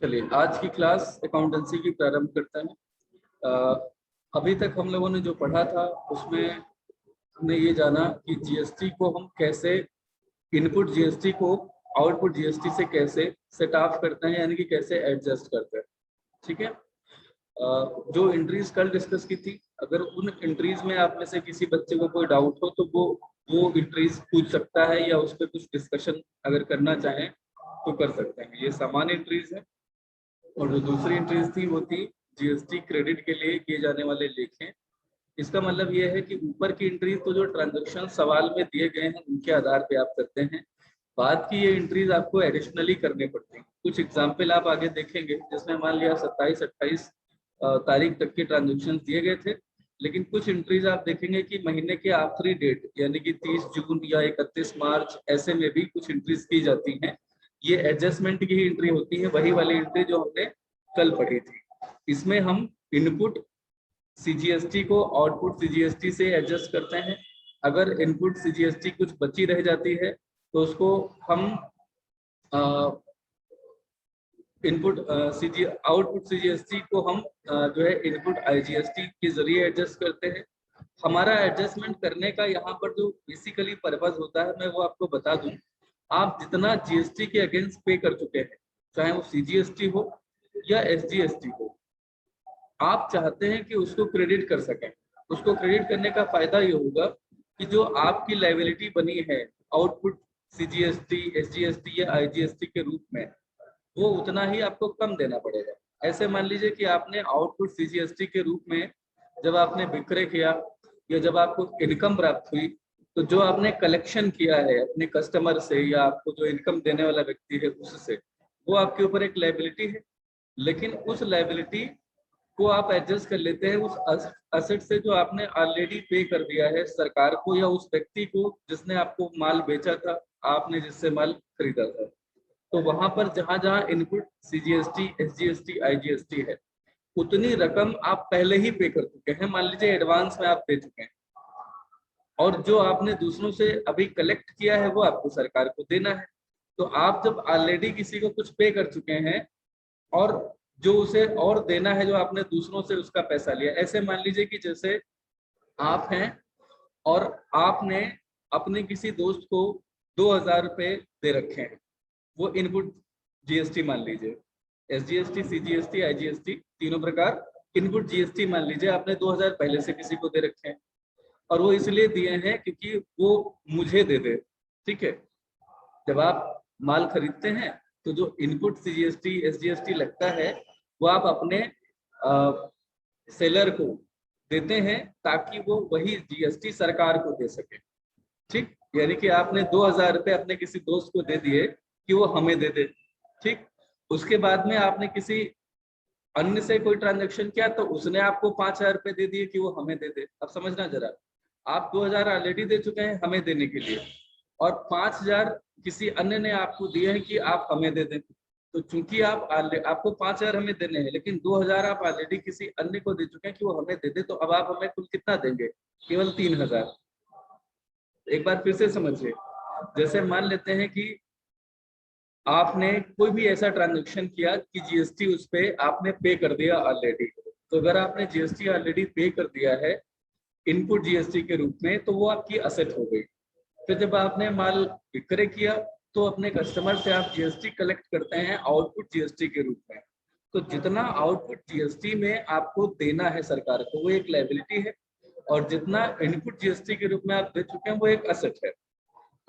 चलिए आज की क्लास अकाउंटेंसी की प्रारंभ करते हैं। अभी तक हम लोगों ने जो पढ़ा था उसमें हमने ये जाना कि जीएसटी को हम कैसे इनपुट जीएसटी को आउटपुट जीएसटी से कैसे सेट ऑफ करते हैं, यानी कि कैसे एडजस्ट करते हैं। ठीक है। जो एंट्रीज कल डिस्कस की थी, अगर उन एंट्रीज में आप में से किसी बच्चे को कोई डाउट हो तो वो एंट्रीज पूछ सकता है या उस पर कुछ डिस्कशन अगर करना चाहें तो कर सकते हैं। ये सामान्य एंट्रीज है। और जो दूसरी एंट्रीज थी वो थी जीएसटी क्रेडिट के लिए किए जाने वाले लेखे। इसका मतलब ये है कि ऊपर की एंट्रीज तो जो ट्रांजैक्शन सवाल में दिए गए हैं उनके आधार पे आप करते हैं। बाद की ये एंट्रीज आपको एडिशनली करने पड़ती हैं। कुछ एग्जाम्पल आप आगे देखेंगे जिसमें मान लिया 27-28 तारीख तक के ट्रांजेक्शन दिए गए थे, लेकिन कुछ एंट्रीज आप देखेंगे कि महीने के आखिरी डेट यानी कि 30 जून या 31 मार्च ऐसे में भी कुछ एंट्रीज की जाती हैं। ये एडजस्टमेंट की ही एंट्री होती है, वही वाली एंट्री जो हमने कल पढ़ी थी। इसमें हम इनपुट सीजीएसटी को आउटपुट सीजीएसटी से एडजस्ट करते हैं। अगर इनपुट सीजीएसटी कुछ बची रह जाती है तो उसको हम इनपुट आउटपुट सीजीएसटी को हम जो है इनपुट आईजीएसटी के जरिए एडजस्ट करते हैं। हमारा एडजस्टमेंट करने का यहाँ पर जो बेसिकली पर्पज होता है मैं वो आपको बता दूं। आप जितना जीएसटी के अगेंस्ट पे कर चुके हैं, चाहे वो सीजीएसटी हो या एसजीएसटी हो, आप चाहते हैं कि उसको क्रेडिट कर सकें। उसको क्रेडिट करने का फायदा ये होगा कि जो आपकी लायबिलिटी बनी है आउटपुट सीजीएसटी, एसजीएसटी या आईजीएसटी के रूप में, वो उतना ही आपको कम देना पड़ेगा। ऐसे मान लीजिए कि आपने आउटपुट सीजीएसटी के रूप में जब आपने विक्रय किया या जब आपको इनकम प्राप्त हुई, तो जो आपने कलेक्शन किया है अपने कस्टमर से या आपको जो इनकम देने वाला व्यक्ति है उससे, वो आपके ऊपर एक लायबिलिटी है। लेकिन उस लायबिलिटी को आप एडजस्ट कर लेते हैं उस असेट से जो आपने ऑलरेडी पे कर दिया है सरकार को या उस व्यक्ति को जिसने आपको माल बेचा था, आपने जिससे माल खरीदा था। तो वहां पर जहां जहां इनपुट सीजीएसटी, एसजीएसटी, आईजीएसटी है, उतनी रकम आप पहले ही पे कर चुके हैं। मान लीजिए एडवांस में आप दे चुके हैं और जो आपने दूसरों से अभी कलेक्ट किया है वो आपको सरकार को देना है। तो आप जब ऑलरेडी किसी को कुछ पे कर चुके हैं और जो उसे और देना है, जो आपने दूसरों से उसका पैसा लिया, ऐसे मान लीजिए कि जैसे आप हैं और आपने अपने किसी दोस्त को 2000 रुपये दे रखे हैं, वो इनपुट जीएसटी मान लीजिए। एसजीएसटी, सीजीएसटी, आईजीएसटी तीनों प्रकार इनपुट जीएसटी मान लीजिए आपने 2000 पहले से किसी को दे रखे हैं और वो इसलिए दिए हैं क्योंकि वो मुझे दे दे। ठीक है। जब आप माल खरीदते हैं तो जो इनपुट सीजीएसटी, एसजीएसटी लगता है वो आप अपने सेलर को देते हैं ताकि वो वही जीएसटी सरकार को दे सके। ठीक। यानी कि आपने 2000 रुपये अपने किसी दोस्त को दे दिए कि वो हमें दे दे। ठीक। उसके बाद में आपने किसी अन्य से कोई ट्रांजैक्शन किया तो उसने आपको 5000 रुपये दे दिए कि वो हमें दे दे। अब समझना जरा, आप 2000 ऑलरेडी दे चुके हैं हमें देने के लिए और 5000 किसी अन्य ने आपको दिए हैं कि आप हमें दे दें। तो चूंकि आपको 5000 हमें देने हैं लेकिन 2000 आप ऑलरेडी किसी अन्य को दे चुके हैं कि वो हमें दे दे, तो अब आप हमें कुल कितना देंगे? केवल 3000। एक बार फिर से समझिए। जैसे मान लेते हैं कि आपने कोई भी ऐसा ट्रांजैक्शन किया कि जीएसटी उस पे आपने पे कर दिया ऑलरेडी। तो अगर आपने जीएसटी ऑलरेडी पे कर दिया है इनपुट जीएसटी के रूप में, तो वो आपकी असेट हो गई। फिर जब आपने माल विक्रय किया तो अपने कस्टमर से आप जीएसटी कलेक्ट करते हैं आउटपुट जीएसटी के रूप में। तो जितना आउटपुट जीएसटी में आपको देना है सरकार को वो एक लायबिलिटी है और जितना इनपुट जीएसटी के रूप में आप दे चुके हैं वो एक असेट है।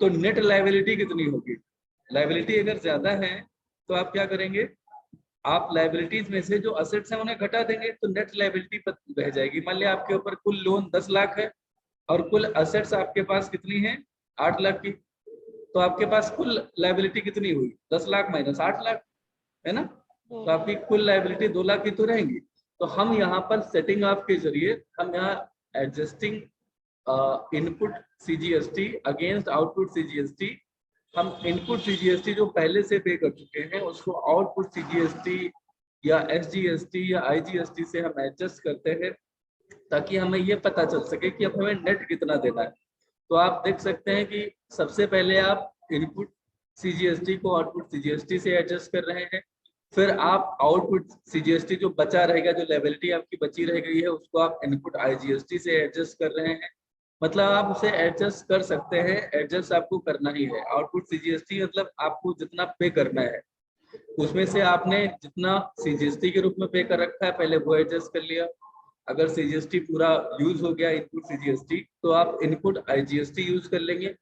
तो नेट लायबिलिटी कितनी होगी? लायबिलिटी अगर ज्यादा है तो आप क्या करेंगे? आप लायबिलिटीज में से जो असेट्स हैं उन्हें घटा देंगे तो नेट लायबिलिटी रह जाएगी। मान लिया आपके ऊपर कुल लोन 10 लाख है और कुल असेट्स आपके पास कितनी है? 8 लाख की। तो आपके पास कुल लायबिलिटी कितनी हुई? 10 लाख माइनस 8 लाख, है ना? तो आपकी कुल लायबिलिटी 2 लाख की तो रहेंगी। तो हम यहाँ पर सेटिंग ऑफ के जरिए हम यहाँ adjusting input CGST against output CGST, हम इनपुट सीजीएसटी जो पहले से पे कर चुके हैं उसको आउटपुट सीजीएसटी या एसजीएसटी या आईजीएसटी से हम एडजस्ट करते हैं ताकि हमें ये पता चल सके कि अब हमें नेट कितना देना है। तो आप देख सकते हैं कि सबसे पहले आप इनपुट सीजीएसटी को आउटपुट सीजीएसटी से एडजस्ट कर रहे हैं फिर आप आउटपुट सीजीएसटी जो बचा रहेगा, जो लेबिलिटी आपकी बची रह गई है, उसको आप इनपुट आईजीएसटी से एडजस्ट कर रहे हैं। मतलब आप उसे एडजस्ट कर सकते हैं, एडजस्ट आपको करना ही है। आउटपुट सीजीएसटी मतलब आपको जितना पे करना है उसमें से आपने जितना सीजीएसटी के रूप में पे कर रखा है पहले वो एडजस्ट कर लिया। अगर सीजीएसटी पूरा यूज हो गया इनपुट सीजीएसटी, तो आप इनपुट आईजीएसटी यूज कर लेंगे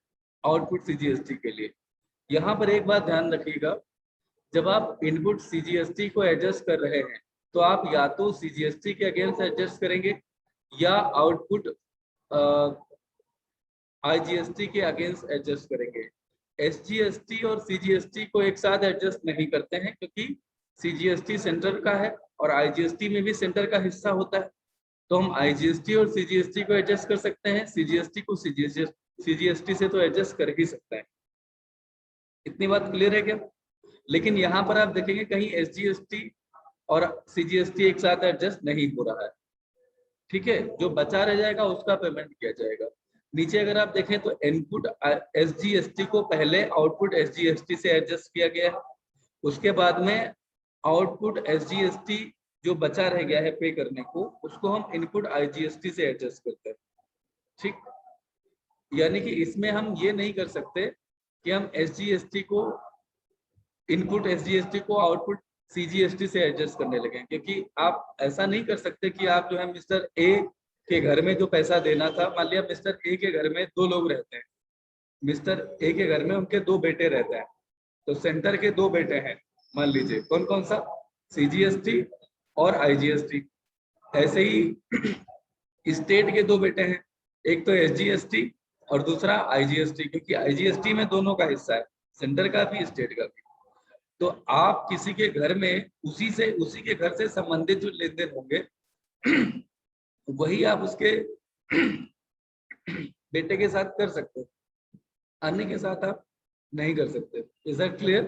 आउटपुट सीजीएसटी के लिए। यहाँ पर एक बात ध्यान रखिएगा, जब आप इनपुट सीजीएसटी को एडजस्ट कर रहे हैं तो आप या तो सीजीएसटी के अगेंस्ट एडजस्ट करेंगे या आउटपुट आईजीएसटी के अगेंस्ट एडजस्ट करेंगे। एसजीएसटी और सीजीएसटी को एक साथ एडजस्ट नहीं करते हैं, क्योंकि सीजीएसटी सेंटर का है और आईजीएसटी में भी सेंटर का हिस्सा होता है। तो हम आईजीएसटी और सीजीएसटी को एडजस्ट कर सकते हैं, सीजीएसटी को सीजीएसटी से तो एडजस्ट कर ही सकते हैं। इतनी बात क्लियर है क्या? लेकिन यहाँ पर आप देखेंगे कहीं एसजीएसटी और सीजीएसटी एक साथ एडजस्ट नहीं हो रहा है। ठीक है, जो बचा रह जाएगा उसका पेमेंट किया जाएगा। नीचे अगर आप देखें तो इनपुट एसजीएसटी को पहले आउटपुट एसजीएसटी से एडजस्ट किया गया है, उसके बाद में आउटपुट एसजीएसटी जो बचा रह गया है पे करने को, उसको हम इनपुट आईजीएसटी से एडजस्ट करते हैं। ठीक, यानी कि इसमें हम ये नहीं कर सकते कि हम एसजीएसटी को इनपुट एसजीएसटी को आउटपुट सीजीएसटी से एडजस्ट करने लगे, क्योंकि आप ऐसा नहीं कर सकते कि आप जो है मिस्टर ए के घर में जो पैसा देना था, मान लिया मिस्टर ए के घर में 2 लोग रहते हैं, मिस्टर ए के घर में उनके 2 बेटे रहते हैं, तो सेंटर के 2 बेटे हैं, मान लीजिए कौन कौन सा, सीजीएसटी और आईजीएसटी। ऐसे ही स्टेट के 2 बेटे हैं, एक तो एसजीएसटी और दूसरा आईजीएसटी, क्योंकि आईजीएसटी में दोनों का हिस्सा है, सेंटर का भी स्टेट का भी। तो आप किसी के घर में उसी के घर से संबंधित जो लेन देन होंगे वही आप उसके बेटे के साथ कर सकते हैं, अन्य के साथ आप नहीं कर सकते। Is that clear?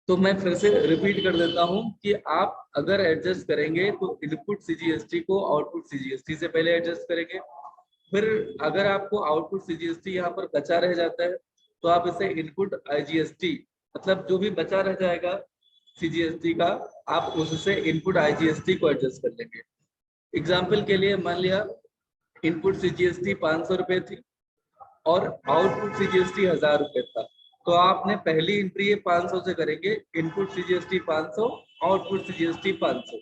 तो मैं फिर से रिपीट कर देता हूं कि आप अगर एडजस्ट करेंगे तो इनपुट सीजीएसटी को आउटपुट सीजीएसटी से पहले एडजस्ट करेंगे। फिर अगर आपको आउटपुट सीजीएसटी यहाँ पर बचा रह जाता है तो आप इसे इनपुट आईजीएसटी, मतलब जो भी बचा रह जाएगा सीजीएसटी का, आप उससे इनपुट आईजीएसटी को एडजस्ट कर लेंगे। एग्जाम्पल के लिए मान लिया इनपुट सीजीएसटी 500 रुपए थी और आउटपुट सीजीएसटी 1000 रुपए था, तो आपने पहली एंट्री ये 500 से करेंगे, input CGST 500, output CGST 500।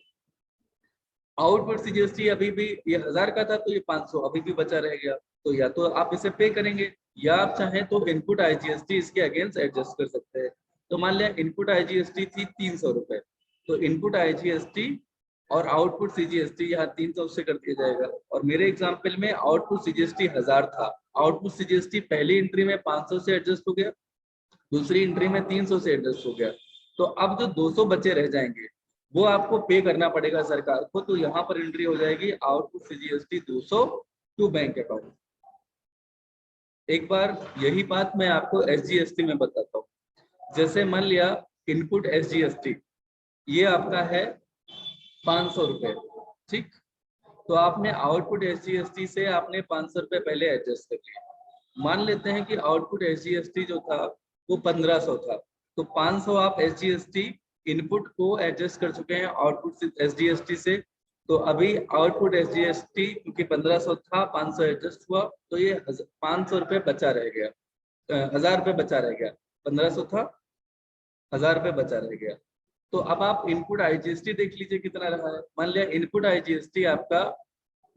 Output CGST अभी भी ये 1000 का था तो ये 500 अभी भी बचा रह गया, तो या तो आप इसे पे करेंगे या आप चाहें तो इनपुट आईजीएसटी इसके अगेंस्ट एडजस्ट कर सकते हैं। तो मान लिया इनपुट आईजीएसटी थी 300 रुपए, तो इनपुट आईजीएसटी और आउटपुट सीजीएसटी यहाँ 300 से कर दिया जाएगा। और मेरे एग्जाम्पल में आउटपुट सीजीएसटी 1000 था, आउटपुट सीजीएसटी पहली एंट्री में 500 से एडजस्ट हो गया, दूसरी एंट्री में 300 से एडजस्ट हो गया, तो अब जो 200 बचे रह जाएंगे वो आपको पे करना पड़ेगा सरकार को। तो यहाँ पर एंट्री हो जाएगी output CGST 200 to bank account. एक बार यही बात मैं आपको एसजीएसटी में बताता हूँ। जैसे मान लिया इनपुट एसजीएसटी ये आपका है 500 रुपए, ठीक, तो आपने आउटपुट एसजीएसटी से आपने 500 रुपए पहले एडजस्ट कर लिए। मान लेते हैं कि आउटपुट एसजीएसटी जो था वो 1500 था, तो 500 आप एसजीएसटी इनपुट को एडजस्ट कर चुके हैं आउटपुट एसजीएसटी से, तो अभी आउटपुट एसजीएसटी क्योंकि 1500 था 500 एडजस्ट हुआ, तो ये 500 रुपए बचा रह गया, 1000 रुपए बचा रह गया, 1500 था 1000 रुपए बचा रह गया। तो अब आप इनपुट आईजीएसटी देख लीजिए कितना रहा है। मान लिया इनपुट आईजीएसटी आपका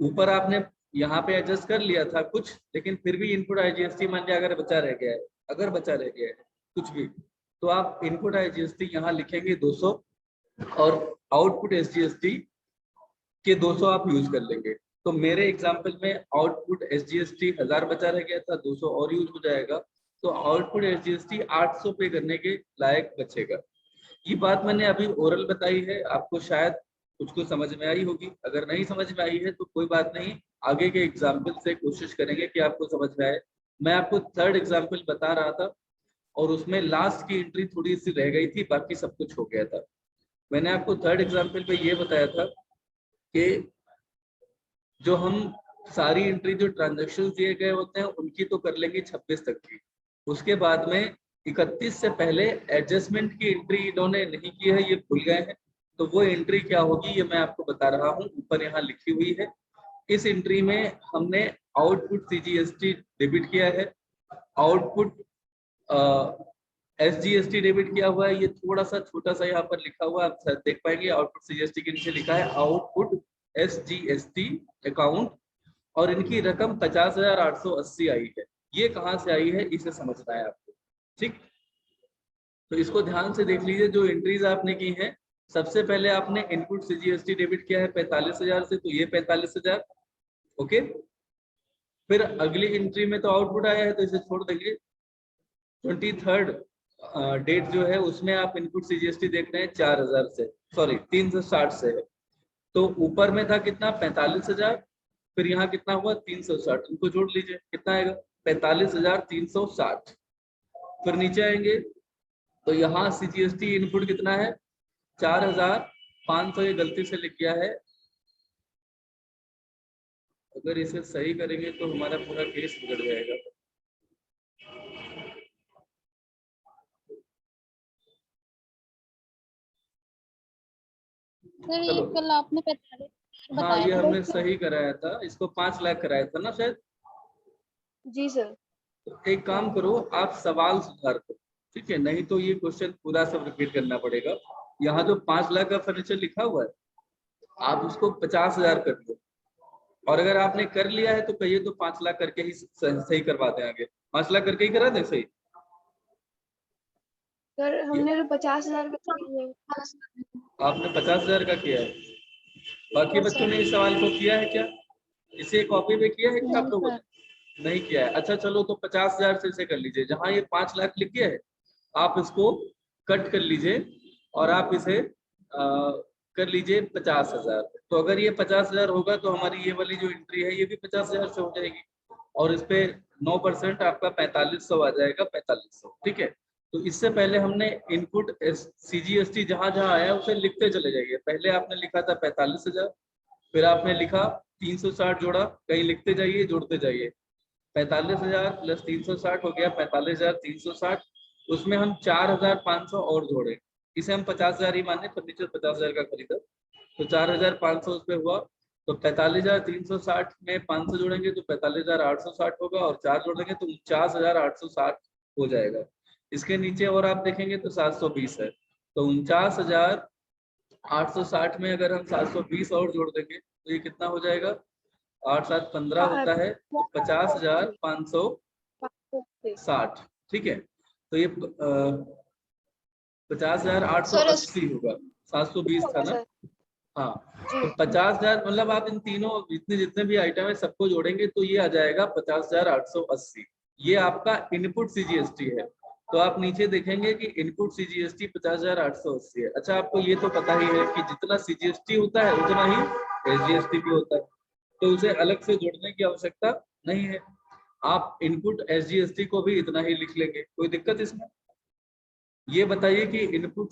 ऊपर आपने यहाँ पे एडजस्ट कर लिया था कुछ, लेकिन फिर भी इनपुट आईजीएसटी मान लिया अगर बचा रह गया है, अगर बचा रह गया है कुछ भी, तो आप इनपुट आईजीएसटी यहाँ लिखेंगे 200 और आउटपुट एसजीएसटी के 200 आप यूज कर लेंगे। तो मेरे एग्जांपल में आउटपुट एसजीएसटी 1000 बचा रह गया था, 200 और यूज हो जाएगा, तो आउटपुट एसजीएसटी 800 पे करने के लायक बचेगा। ये बात मैंने अभी ओरल बताई है, आपको शायद कुछ कुछ समझ में आई होगी, अगर नहीं समझ में आई है तो कोई बात नहीं, आगे के एग्जाम्पल से कोशिश करेंगे कि आपको समझ में आए। मैं आपको थर्ड एग्जाम्पल बता रहा था और उसमें लास्ट की एंट्री थोड़ी सी रह गई थी, बाकी सब कुछ हो गया था। मैंने आपको थर्ड एग्जाम्पल पे ये बताया था कि जो हम सारी एंट्री जो ट्रांजेक्शन दिए गए होते हैं उनकी तो कर लेंगे 26 तक की, उसके बाद में 31 से पहले एडजस्टमेंट की एंट्री इन्होंने नहीं की है, ये भूल गए हैं, तो वो एंट्री क्या होगी ये मैं आपको बता रहा हूँ, ऊपर यहाँ लिखी हुई है। इस एंट्री में हमने आउटपुट सीजीएसटी डेबिट किया है, आउटपुट एसजीएसटी डेबिट किया हुआ है। ये थोड़ा सा छोटा सा यहाँ पर लिखा हुआ है, आप शायद देख पाएंगे, आउटपुट सीजीएसटी के नीचे लिखा है आउटपुट एसजीएसटी अकाउंट, और इनकी रकम 50,880 आई है। ये कहाँ से आई है इसे समझना है आपको, ठीक। तो इसको ध्यान से देख लीजिए, जो एंट्रीज आपने की हैं, सबसे पहले आपने इनपुट सीजीएसटी डेबिट किया है 45,000 से, तो ये 45,000, ओके। फिर अगली एंट्री में तो आउटपुट आया है तो इसे छोड़ देंगे। 23rd डेट जो है उसमें आप इनपुट सीजीएसटी देख रहे हैं 4,000 से, सॉरी 360 से है, तो ऊपर में था कितना 45,000, फिर यहाँ कितना हुआ 360, इनको जोड़ लीजिए कितना आएगा 45,360। फिर नीचे आएंगे तो यहाँ सीजीएसटी इनपुट कितना है 4,500, ये गलती से लिख गया है, अगर इसे सही करेंगे तो हमारा पूरा केस बिगड़ जाएगा। सर ये कल आपने 45 हाँ बताया ये था। हमने सही कराया था, इसको 5 लाख कराया था ना शायद। जी सर। तो एक काम करो, आप सवाल सुधार करो, ठीक है, नहीं तो ये क्वेश्चन पूरा सब रिपीट करना पड़ेगा। यहाँ जो 5 लाख का फर्नीचर लिखा हुआ है, आप उसको 50,000 कर दो, और अगर आपने कर लिया है तो कहिए तो 5 लाख करके ही सही करवा दें, आगे 5 लाख करके ही करा दें सही। सर हमने तो 50,000 आपने 50,000 का किया है, बाकी बच्चों ने इस सवाल को किया है क्या, इसे कॉपी में किया है क्या आप लोगों ने? नहीं किया है। अच्छा चलो, तो 50,000 से इसे कर लीजिए, जहां ये 5 लाख लिख गया है आप इसको कट कर लीजिए और आप इसे कर लीजिए 50,000। तो अगर ये 50,000 होगा तो हमारी ये वाली जो एंट्री है ये भी 50,000 से हो जाएगी, और इस पे 9% आपका 4500 आ जाएगा, 4500, ठीक है। तो इससे पहले हमने इनपुट सीजीएसटी जहां जहां आया उसे लिखते चले जाइए। पहले आपने लिखा था 45,000, फिर आपने लिखा 360 जोड़ा, कहीं लिखते जाइए जोड़ते जाइए, 45,000 प्लस 360 हो गया 45,360, उसमें हम 4,500 और जोड़े, इसे हम 50,000 ही माने, फर्नीचर 50,000 का खरीदा, तो 4,500 उस पे हुआ, तो 45,360 में 500 जोड़ेंगे तो 45,860 होगा, और 4 जोड़ेंगे तो 49,860 हो जाएगा। इसके नीचे और आप देखेंगे तो 720 है, तो 49,860 में अगर हम 720 और जोड़ देंगे तो ये कितना हो जाएगा, 8 7 15 होता है, तो 50,560, ठीक है। तो ये 50,880 होगा, 720 था ना, हाँ। तो 50,000 मतलब आप इन तीनों जितने जितने भी आइटम है सबको जोड़ेंगे तो ये आ जाएगा 50,880, ये आपका इनपुट सीजीएसटी है। तो आप नीचे देखेंगे कि इनपुट सीजीएसटी 50,880 है। अच्छा आपको ये तो पता ही है कि जितना सीजीएसटी होता है उतना ही एसजीएसटी भी होता है, तो उसे अलग से जोड़ने की आवश्यकता नहीं है, आप इनपुट एसजीएसटी को भी इतना ही लिख लेंगे, कोई दिक्कत इसमें? ये बताइए कि इनपुट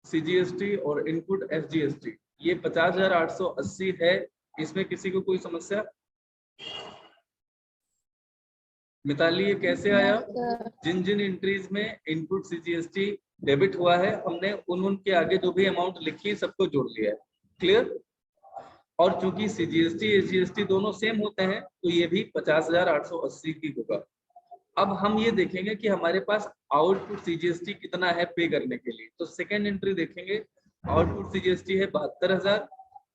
सीजीएसटी और इनपुट एसजीएसटी ये 50,880 है, इसमें किसी को कोई समस्या? मिताली ये कैसे आया? जिन जिन एंट्रीज में इनपुट सीजीएसटी डेबिट हुआ है हमने उनके आगे जो भी अमाउंट लिखी सबको जोड़ लिया है, क्लियर। और चूंकि सीजीएसटी एसजीएसटी दोनों सेम होते हैं तो ये भी 50,880 की होगा। अब हम ये देखेंगे कि हमारे पास आउटपुट सीजीएसटी कितना है पे करने के लिए, तो सेकेंड एंट्री देखेंगे, आउटपुट सीजीएसटी है 72,000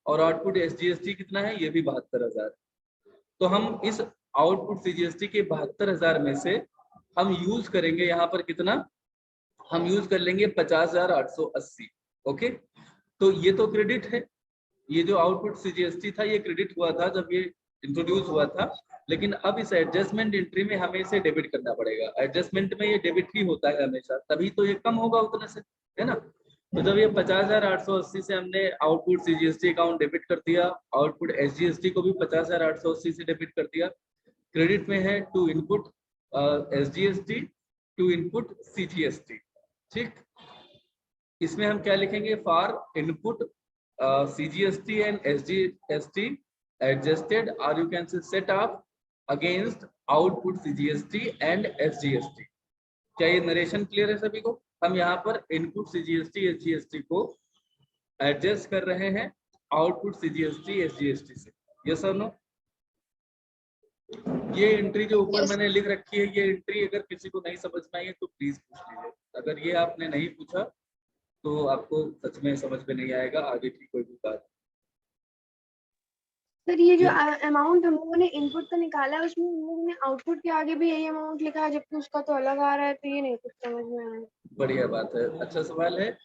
और आउटपुट एसजीएसटी कितना है, ये भी 72,000। तो हम इस आउटपुट सीजीएसटी के 72,000 में से हम यूज करेंगे यहाँ पर कितना, हम यूज कर लेंगे 50,880, ओके। तो ये तो क्रेडिट है, ये जो आउटपुट सीजीएसटी था ये क्रेडिट हुआ था जब ये इंट्रोड्यूस हुआ था, लेकिन अब इस एडजस्टमेंट एंट्री में हमें इसे डेबिट करना पड़ेगा। एडजस्टमेंट में ये डेबिट ही होता है हमेशा, तभी तो ये कम होगा उतने से, है ना। तो जब ये 50,880 से हमने आउटपुट सीजीएसटी अकाउंट डेबिट कर दिया, आउटपुट एसजीएसटी को भी 50,880 से डेबिट कर दिया, क्रेडिट में है to input SGST to input CGST, ठीक। इसमें हम क्या लिखेंगे, for input CGST and SGST adjusted, or you can say set up against output CGST and SGST, क्या ये नरेशन क्लियर है सभी को? हम यहाँ पर इनपुट सीजीएसटी एसजीएसटी को एडजस्ट कर रहे हैं आउटपुट सीजीएसटी एसजीएसटी से। यस और नो? ये एंट्री जो ऊपर Yes. मैंने लिख रखी है, ये एंट्री अगर किसी को नहीं समझ में आई है तो प्लीज पूछ लीजिए। अगर ये आपने नहीं पूछा तो आपको सच में समझ में नहीं आएगा आगे की कोई भी बात। सर ये जो अमाउंट हम लोगों ने इनपुट का निकाला है उसमें हम लोगों ने आउटपुट के आगे भी यही अमाउंट लिखा है, जबकि उसका तो अलग आ रहा है, तो ये नहीं कुछ समझ में आया। बढ़िया बात है, अच्छा सवाल है।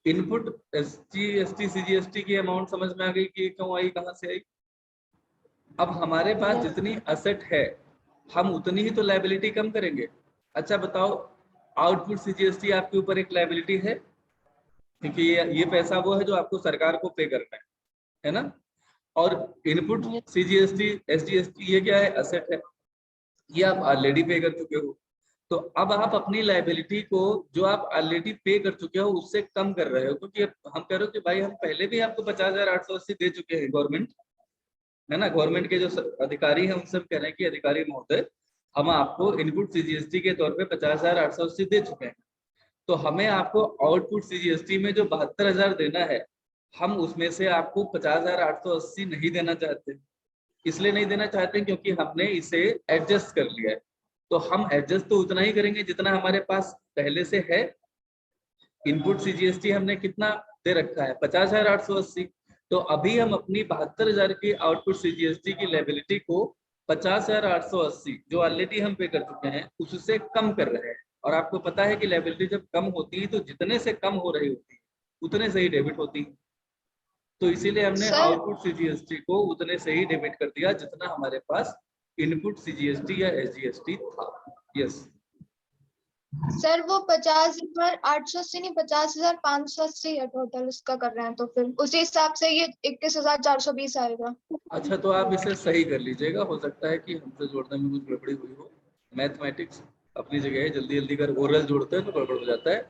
इनपुट एसजीएसटी सीजीएसटी की अमाउंट समझ में आ गई कि क्यों आई, कहाँ से आई? अब हमारे पास Yes. जितनी असेट है हम उतनी ही तो लायबिलिटी कम करेंगे। अच्छा बताओ, आउटपुट सीजीएसटी आपके ऊपर एक लायबिलिटी है, क्योंकि ये पैसा वो है जो आपको सरकार को पे करना है ना? और इनपुट सीजीएसटी एसजीएसटी ये क्या है? असेट है, ये आप ऑलरेडी पे कर चुके हो। तो अब आप अपनी लायबिलिटी को जो आप ऑलरेडी पे कर चुके हो उससे कम कर रहे हो, क्योंकि हम कह रहे हो कि भाई हम पहले भी आपको 50,880 दे चुके हैं, गवर्नमेंट है ना, गवर्नमेंट के जो अधिकारी हैं उनसे हम कह रहे हैं कि अधिकारी महोदय हम आपको इनपुट सीजीएसटी के तौर पे 50,880 दे चुके हैं, तो हमें आपको आउटपुट सीजीएसटी में जो 72,000 देना है हम उसमें से आपको 50,880 नहीं देना चाहते। इसलिए नहीं देना चाहते क्योंकि हमने इसे एडजस्ट कर लिया है। तो हम एडजस्ट तो उतना ही करेंगे जितना हमारे पास पहले से है। इनपुट सीजीएसटी हमने कितना दे रखा है? 50,880। तो अभी हम अपनी 72,000 की आउटपुट सीजीएसटी की लायबिलिटी को 50,880 जो ऑलरेडी हम पे कर चुके हैं उससे कम कर रहे हैं। और आपको पता है कि लायबिलिटी जब कम होती है तो जितने से कम हो रही होती है उतने से ही डेबिट होती है। तो इसीलिए हमने सर आउटपुट सीजीएसटी को उतने से ही डेबिट कर दिया जितना हमारे पास इनपुट सीजीएसटी या एसजीएसटी था। यस सर वो 50,880 नहीं 50,580 है टोटल उसका कर रहे हैं, तो फिर उसी हिसाब से ये 21,420 आएगा। अच्छा, तो आप इसे सही कर लीजिएगा, हो सकता है कि हमसे जोड़ने में कुछ गड़बड़ी हुई हो। मैथमेटिक्स अपनी जगह है, जल्दी जल्दी कर ओरल जोड़ते हैं तो गड़बड़ हो जाता है।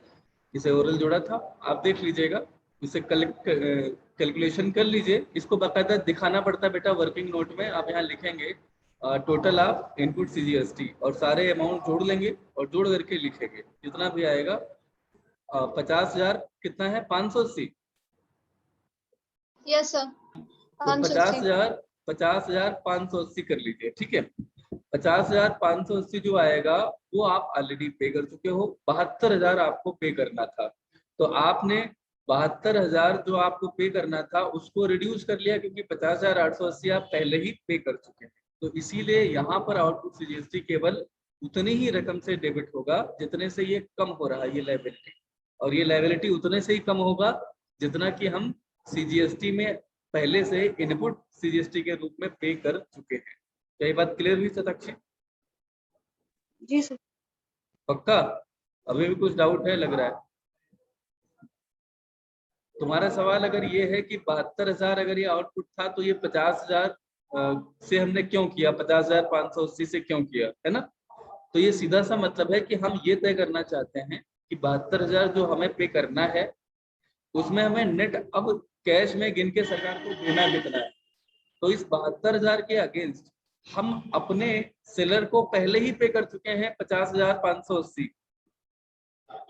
इसे ओरल जोड़ा था, आप देख लीजिएगा, इसे कैलकुलेशन कर लीजिए। इसको बाकायदा दिखाना पड़ता है बेटा वर्किंग नोट में। आप यहाँ लिखेंगे टोटल ऑफ इनपुट सीजीएसटी और सारे अमाउंट जोड़ लेंगे और जोड़ करके लिखेंगे जितना भी आएगा। 50,000 कितना है? 580। यस सर तो 580। 50,580 कर लीजिए, ठीक है। 50,580 जो आएगा वो आप ऑलरेडी पे कर चुके हो। 72,000 आपको पे करना था, तो आपने 72,000 जो आपको पे करना था उसको रिड्यूस कर लिया, क्योंकि 50,880 आप पहले ही पे कर चुके हैं। तो इसीलिए यहाँ पर आउटपुट सीजीएसटी केवल उतनी ही रकम से डेबिट होगा जितने से ये कम हो रहा है, ये लायबिलिटी। और ये लायबिलिटी उतने से ही कम होगा जितना कि हम सीजीएसटी में पहले से इनपुट सीजीएसटी के रूप में पे कर चुके हैं। क्या ये बात क्लियर हुई शताक्षी? जी सर। पक्का? अभी भी कुछ डाउट है लग रहा है? तुम्हारा सवाल अगर ये है कि 72,000 अगर ये आउटपुट था तो ये 50,000 से हमने क्यों किया, 50,580 से क्यों किया, है ना? तो ये सीधा सा मतलब है कि हम ये तय करना चाहते हैं कि 72,000 जो हमें पे करना है उसमें हमें नेट अब कैश में गिन के सरकार को देना कितना है। तो इस 72,000 के अगेंस्ट हम अपने सेलर को पहले ही पे कर चुके हैं 50,580।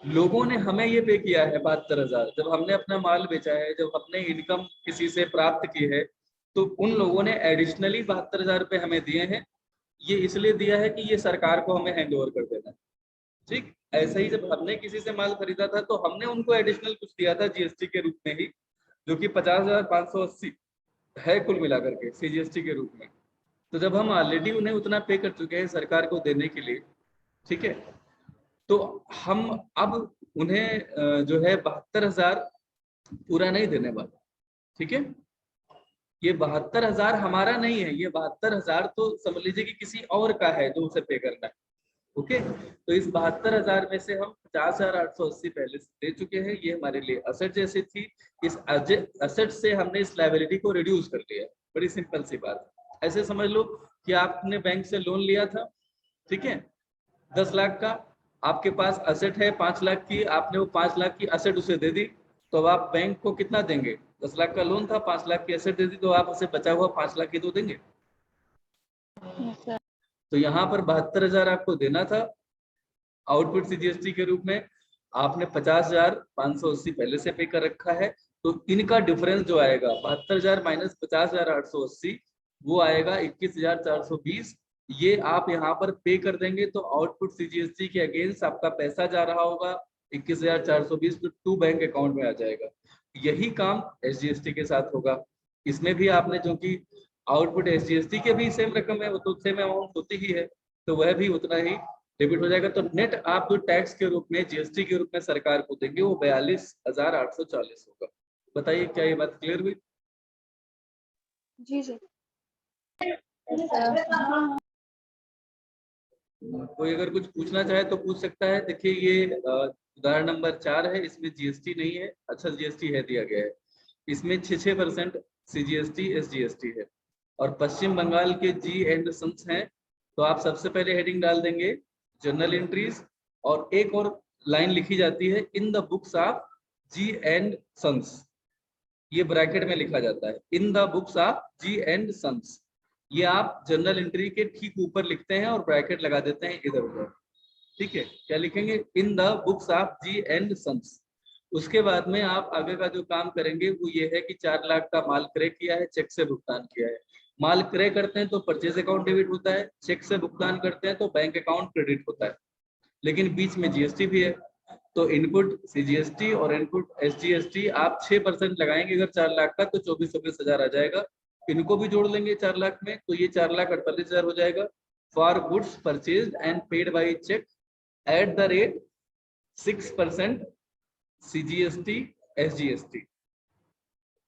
लोगों ने हमें ये पे किया है 72,000 जब हमने अपना माल बेचा है, जब हमने इनकम किसी से प्राप्त की है, तो उन लोगों ने एडिशनली 72,000 रुपये हमें दिए हैं। ये इसलिए दिया है कि ये सरकार को हमें हैंड ओवर कर देना है। ठीक ऐसे ही जब हमने किसी से माल खरीदा था तो हमने उनको एडिशनल कुछ दिया था जीएसटी के रूप में ही, जो कि 50,580 है कुल मिलाकर के सीजीएसटी के रूप में। तो जब हम ऑलरेडी उन्हें उतना पे कर चुके हैं सरकार को देने के लिए, ठीक है, तो हम अब उन्हें जो है 72,000 पूरा नहीं देने वाले। ठीक है, ये 72,000 हमारा नहीं है, ये 72,000 तो समझ लीजिए कि किसी और का है जो उसे पे करना है। ओके, तो इस 72,000 में से हम 50,880 पहले से दे चुके हैं। ये हमारे लिए असेट जैसी थी। इस असेट से हमने इस लायबिलिटी को रिड्यूस कर लिया। बड़ी सिंपल सी बात है। ऐसे समझ लो कि आपने बैंक से लोन लिया था, ठीक है, 10 लाख का। आपके पास असेट है 5 लाख की, आपने वो 5 लाख की असेट उसे दे दी, तो अब आप बैंक को कितना देंगे? 10 लाख का लोन था, 5 लाख की असेट दे दी, तो आप उसे बचा हुआ 5 लाख की तो देंगे। तो यहाँ पर 72,000 आपको देना था, आउटपुट सीजीएसटी के रूप में आपने 50,580 पहले से पे कर रखा है, तो इनका डिफरेंस जो आएगा 72,000 माइनस 50,880 वो आएगा 21,420। ये आप यहाँ पर पे कर देंगे तो आउटपुट सीजीएसटी के अगेंस्ट आपका पैसा जा रहा होगा 21,420 टू बैंक अकाउंट में आ जाएगा। यही काम एसजीएसटी के साथ होगा। इसमें भी आपने जो कि आउटपुट एसजीएसटी के भी सेम रकम है, वो तो सेम अमाउंट होती ही है, तो वह भी उतना ही डेबिट हो जाएगा। तो नेट आप जो टैक्स के रूप में जीएसटी के रूप में सरकार को देंगे वो 42,840 होगा। बताइए क्या ये बात क्लियर हुई? जी सर। कोई अगर कुछ पूछना चाहे तो पूछ सकता है। देखिए ये उदाहरण नंबर 4 है, इसमें जीएसटी नहीं है, अच्छा जीएसटी है दिया गया है, इसमें 6% सीजीएसटी एसजीएसटी है और पश्चिम बंगाल के जी एंड सन्स हैं। तो आप सबसे पहले हेडिंग डाल देंगे जर्नल एंट्रीज और एक और लाइन लिखी जाती है in the books of G and Sons, ये ब्रैकेट में लिखा जाता है in the books of G and Sons. ये आप जर्नल एंट्री के ठीक ऊपर लिखते हैं और ब्रैकेट लगा देते हैं इधर उधर, ठीक है। क्या लिखेंगे? In the books of G and Sons. उसके बाद में आप आगे का जो काम करेंगे वो ये है कि 4 लाख का माल क्रय किया है, चेक से भुगतान किया है। माल क्रय करते हैं तो परचेज अकाउंट डेबिट होता है, चेक से भुगतान करते हैं तो बैंक अकाउंट क्रेडिट होता है, लेकिन बीच में जीएसटी भी है। तो इनपुट सीजीएसटी और इनपुट एसजीएसटी आप 6% लगाएंगे अगर 4 लाख का, तो 24,000 आ जाएगा। इनको भी जोड़ लेंगे 4 लाख में, तो ये 4,48,000 हो जाएगा। For goods purchase and paid by cheque at the rate 6% CGST SGST,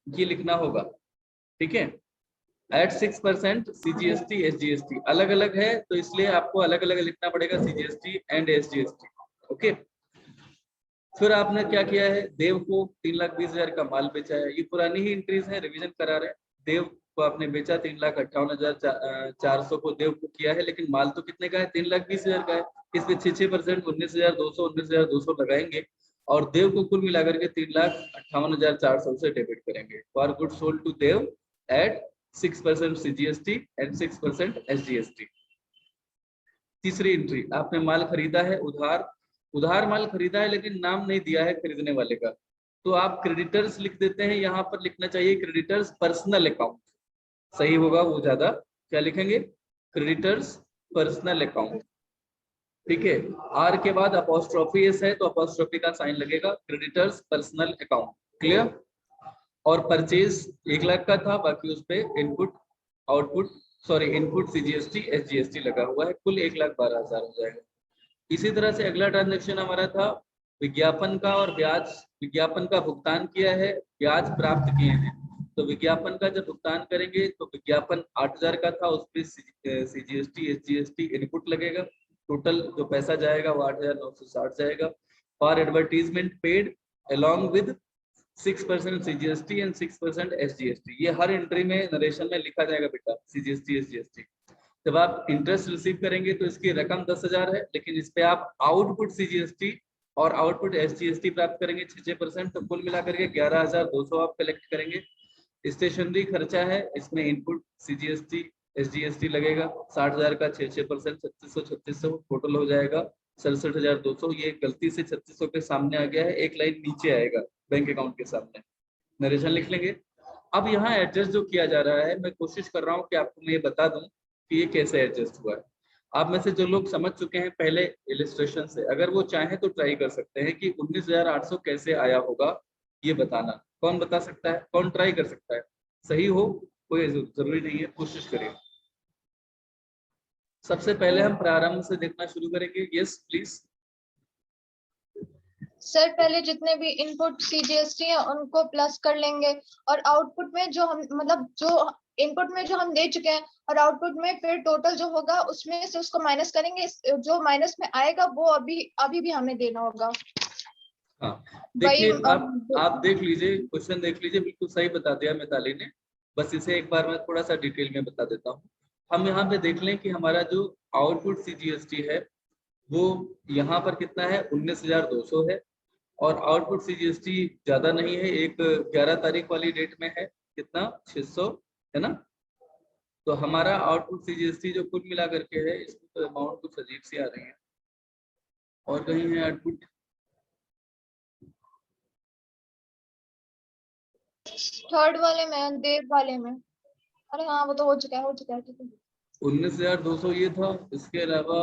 ये लिखना होगा, ठीक है। एट 6% सीजीएसटी एसजीएसटी अलग अलग है, तो इसलिए आपको अलग अलग लिखना पड़ेगा सीजीएसटी एंड एसजीएसटी, ओके। फिर आपने क्या किया है, देव को 3,20,000 का माल बेचा है, ये पुरानी ही इंट्रीज है, रिवीजन करा रहे हैं। देव को आपने बेचा 3,58,400 को देव को किया है, लेकिन माल तो कितने का है? 3,20,000 का है। इसमें 6% 19,200 लगाएंगे और देव को कुल मिलाकर के 3,58,400 से डेबिट करेंगे। For good sold to Dev at 6% CGST and 6% SGST. तीसरी एंट्री, आपने माल खरीदा है उधार माल खरीदा है लेकिन नाम नहीं दिया है खरीदने वाले का, तो आप क्रेडिटर्स लिख देते हैं। यहाँ पर लिखना चाहिए क्रेडिटर्स पर्सनल अकाउंट, सही होगा वो ज्यादा। क्या लिखेंगे? क्रेडिटर्स पर्सनल अकाउंट, ठीक है। आर के बाद अपॉस्ट्रोफी एस है तो अपॉस्ट्रोफी का साइन लगेगा, क्रेडिटर्स पर्सनल अकाउंट, क्लियर। और परचेज 1 लाख का था, बाकी उस पर इनपुट सीजीएसटी एसजीएसटी लगा हुआ है, कुल 1,12,000 हो जाएगा। इसी तरह से अगला ट्रांजैक्शन हमारा था विज्ञापन का और ब्याज। विज्ञापन का भुगतान किया है, ब्याज प्राप्त किए हैं, तो विज्ञापन का जब भुगतान करेंगे तो विज्ञापन 8,000 का था, उस पर सीजीएसटी एसजीएसटी इनपुट लगेगा, टोटल जो पैसा जाएगा वो 8,960 जाएगा। For advertisement paid along with 6% CGST and 6% SGST, ये हर एंट्री में नरेशन में लिखा जाएगा बेटा, सीजीएसटी एसजीएसटी। जब आप इंटरेस्ट रिसीव करेंगे तो इसकी रकम 10,000 है, लेकिन इस पे आप आउटपुट सीजीएसटी और आउटपुट एसजीएसटी प्राप्त करेंगे 6%, तो कुल मिलाकर के 11,200 आप कलेक्ट करेंगे। स्टेशनरी खर्चा है, इसमें इनपुट सीजीएसटी एसजीएसटी लगेगा 60,000 का 6% 3600 टोटल हो जाएगा 67,200। ये गलती से 3600 के सामने आ गया है, एक लाइन नीचे आएगा बैंक अकाउंट के सामने, नरेशन लिख लेंगे। अब यहाँ एडजस्ट जो किया जा रहा है, मैं कोशिश कर रहा हूँ कि आपको मैं ये बता दूं कि ये कैसे एडजस्ट हुआ है। आप में से जो लोग समझ चुके हैं पहले इलिस्ट्रेशन से, अगर वो चाहें तो ट्राई कर सकते हैं कि 19,800 कैसे आया होगा, ये बताना। कौन बता सकता है? कौन ट्राई कर सकता है? सही हो कोई जरूरी नहीं है, कोशिश करिए। सबसे पहले हम प्रारंभ से देखना शुरू करेंगे। Yes please. सर पहले जितने भी इनपुट सीजीएसटी है उनको प्लस कर लेंगे और आउटपुट में जो हम मतलब जो इनपुट में जो हम दे चुके हैं और आउटपुट में फिर टोटल जो होगा उसमें से उसको माइनस करेंगे, जो माइनस में आएगा वो अभी भी हमें देना होगा। हाँ देखिए, आप देख लीजिए, क्वेश्चन देख लीजिए, बिल्कुल सही बता दिया मिताली ने। बस इसे एक बार मैं थोड़ा सा डिटेल में बता देता हूँ। हम यहाँ पे देख लें कि हमारा जो आउटपुट सीजीएसटी है वो यहाँ पर कितना है, 19,200 है, और आउटपुट सीजीएसटी ज्यादा नहीं है, एक 11 तारीख वाली डेट में है, कितना 600 है ना। तो हमारा आउटपुट सीजीएसटी जो कुल मिला करके है, इसमें तो अमाउंट कुछ अजीब सी आ रही है, और कहीं है आउटपुट? थर्ड वाले में, देव वाले में। अरे हाँ, वो तो हो चुका है, ठीक है। 19,200 ये था। इसके अलावा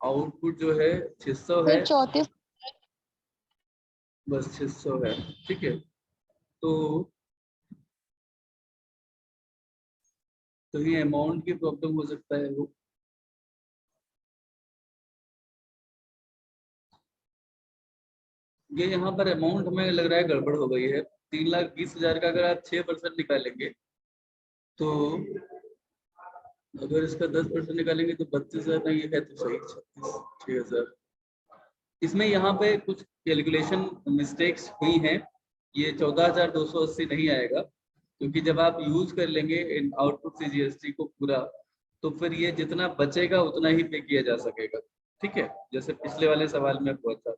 आउटपुट जो है 600 है, फिर 34। बस 600 है। ठीक है, तो ये अमाउंट की प्रॉब्लम हो सकता है वो। ये यहाँ पर अमाउंट हमें लग रहा है गड़बड़ हो गई है। 3,20,000 का अगर आप 6% निकालेंगे, तो अगर इसका 10% निकालेंगे तो 32,000 नहीं है तो सही 36,000। इसमें यहाँ पे कुछ कैलकुलेशन मिस्टेक्स हुई हैं। ये 14,280 नहीं आएगा, क्योंकि जब आप यूज कर लेंगे इन आउटपुट से जीएसटी को पूरा, तो फिर ये जितना बचेगा उतना ही पे किया जा सकेगा। ठीक है, जैसे पिछले वाले सवाल में हुआ था।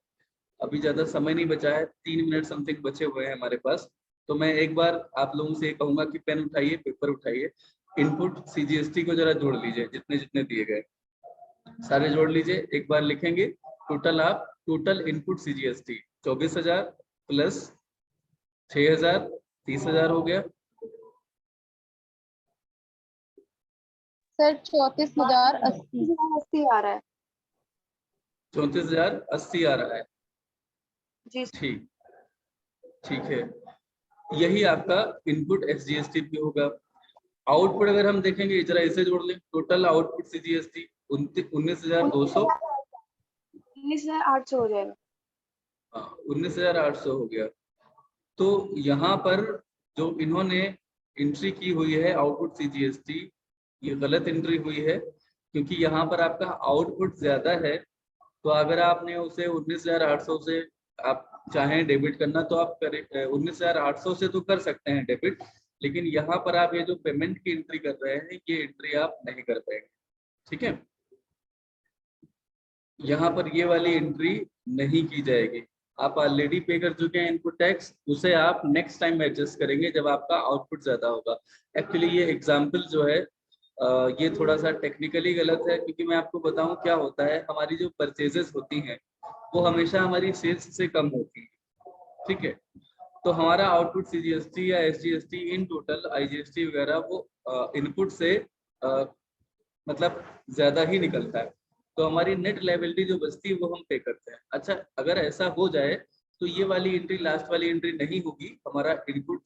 अभी ज्यादा समय नहीं बचा है, 3 मिनट समथिंग बचे हुए हैं हमारे पास। तो मैं एक बार आप लोगों से कहूंगा कि पेन उठाइए, पेपर उठाइए, इनपुट सीजीएसटी को जरा जोड़ लीजिए, जितने जितने दिए गए सारे जोड़ लीजिए। एक बार लिखेंगे टोटल इनपुट सीजीएसटी 24,000 प्लस 6,000, 30,000 हो गया। सर 34,080 आ रहा है। 34,080 आ रहा है जी। ठीक है, यही आपका इनपुट एसजीएसटी पे होगा। आउटपुट अगर हम देखेंगे, जरा इसे जोड़ लें, टोटल आउटपुट सीजीएसटी 19,200, 19,800 हो जाएगा। 19,800 हो गया। तो यहाँ पर जो इन्होंने एंट्री की हुई है आउटपुट सीजीएसटी, ये गलत एंट्री हुई है, क्योंकि यहाँ पर आपका आउटपुट ज्यादा है। तो अगर आपने उसे 19,800 से आप चाहें डेबिट करना तो आप करें, 19,800 से तो कर सकते हैं डेबिट, लेकिन यहाँ पर आप ये जो पेमेंट की एंट्री कर रहे हैं, ये एंट्री आप नहीं कर पाएंगे। ठीक है, यहाँ पर ये वाली एंट्री नहीं की जाएगी। आप ऑलरेडी पे कर चुके हैं इनपुट टैक्स, उसे आप नेक्स्ट टाइम एडजस्ट करेंगे जब आपका आउटपुट ज्यादा होगा। एक्चुअली ये एग्जाम्पल जो है ये थोड़ा सा टेक्निकली गलत है, क्योंकि मैं आपको बताऊं क्या होता है, हमारी जो परचेजेस होती हैं वो हमेशा हमारी सेल्स से कम होती है। ठीक है, तो हमारा आउटपुट सीजीएसटी या एसजीएसटी इन टोटल आईजीएसटी वगैरह वो इनपुट से मतलब ज्यादा ही निकलता है। तो हमारी नेट लायबिलिटी जो बचती है वो हम पे करते हैं। अच्छा, अगर ऐसा हो जाए तो ये वाली एंट्री, लास्ट वाली एंट्री नहीं होगी। हमारा इनपुट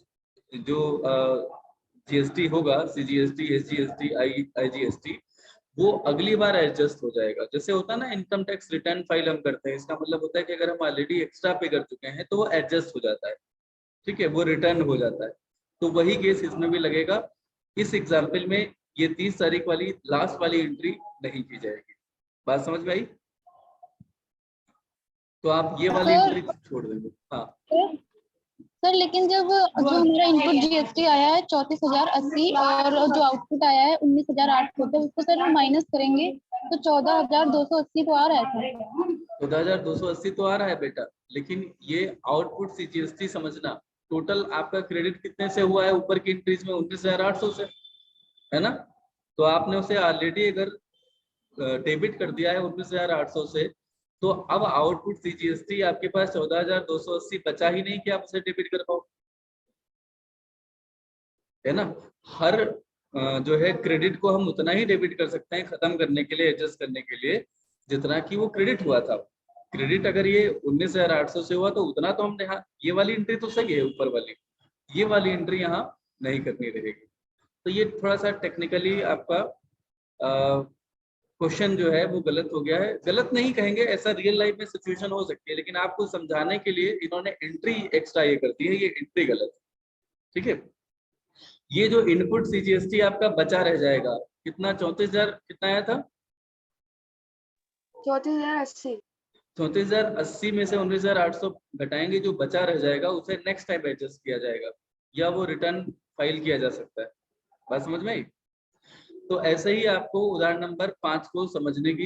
जो जीएसटी होगा, सीजीएसटी, एसजीएसटी, आईजीएसटी, वो अगली बार एडजस्ट हो जाएगा। जैसे होता है ना, इनकम टैक्स रिटर्न फाइल हम करते हैं, इसका मतलब होता है कि अगर हम ऑलरेडी एक्स्ट्रा पे कर चुके हैं तो वो एडजस्ट हो जाता है। ठीक है, वो रिटर्न हो जाता है। तो वही केस इसमें भी लगेगा। इस एग्जाम्पल में ये 30 तारीख वाली लास्ट वाली एंट्री नहीं की जाएगी। बात समझ में आई? तो आप ये वाली एंट्री छोड़ देंगे। हाँ सर, लेकिन जब जो हमारा इनपुट जीएसटी आया है 34,080 और जो आउटपुट आया है 19,800, तो उसको सर माइनस करेंगे तो 14,280 तो आ रहा है सर। 14,280 तो आ रहा है बेटा, लेकिन ये आउटपुट सीजीएसटी समझना, टोटल आपका क्रेडिट कितने से हुआ है ऊपर की एंट्रीज में? 19,800 से, है ना? तो आपने उसे ऑलरेडी अगर डेबिट कर दिया है 19,800 से, तो अब आउटपुट सीजीएसटी आपके पास 14,280 बचा ही नहीं कि आप उसे डेबिट कर पाओ, है ना? हर जो है क्रेडिट को हम उतना ही डेबिट कर सकते हैं खत्म करने के लिए, एडजस्ट करने के लिए, जितना कि वो क्रेडिट हुआ था। क्रेडिट अगर ये 19,800 से हुआ तो उतना तो हमने, हाँ ये वाली एंट्री तो सही है ऊपर वाली, ये वाली एंट्री यहाँ नहीं करनी रहेगी। तो ये थोड़ा सा टेक्निकली आपका क्वेश्चन जो है वो गलत हो गया है। गलत नहीं कहेंगे, ऐसा रियल लाइफ में सिचुएशन हो सकती है, लेकिन आपको समझाने के लिए इन्होंने एंट्री एक्स्ट्रा ये कर दी है, ये एंट्री गलत है। ठीक है, ये जो इनपुट सीजीएसटी आपका बचा रह जाएगा, कितना? 34,000 कितना आया था? 34,080। 34,080 में से 19,800 घटाएंगे, जो बचा रह जाएगा उसे नेक्स्ट टाइम एडजस्ट किया जाएगा, या वो रिटर्न फाइल किया जा सकता है। बात समझ में आई? तो ऐसे ही आपको उदाहरण नंबर 5 को समझने की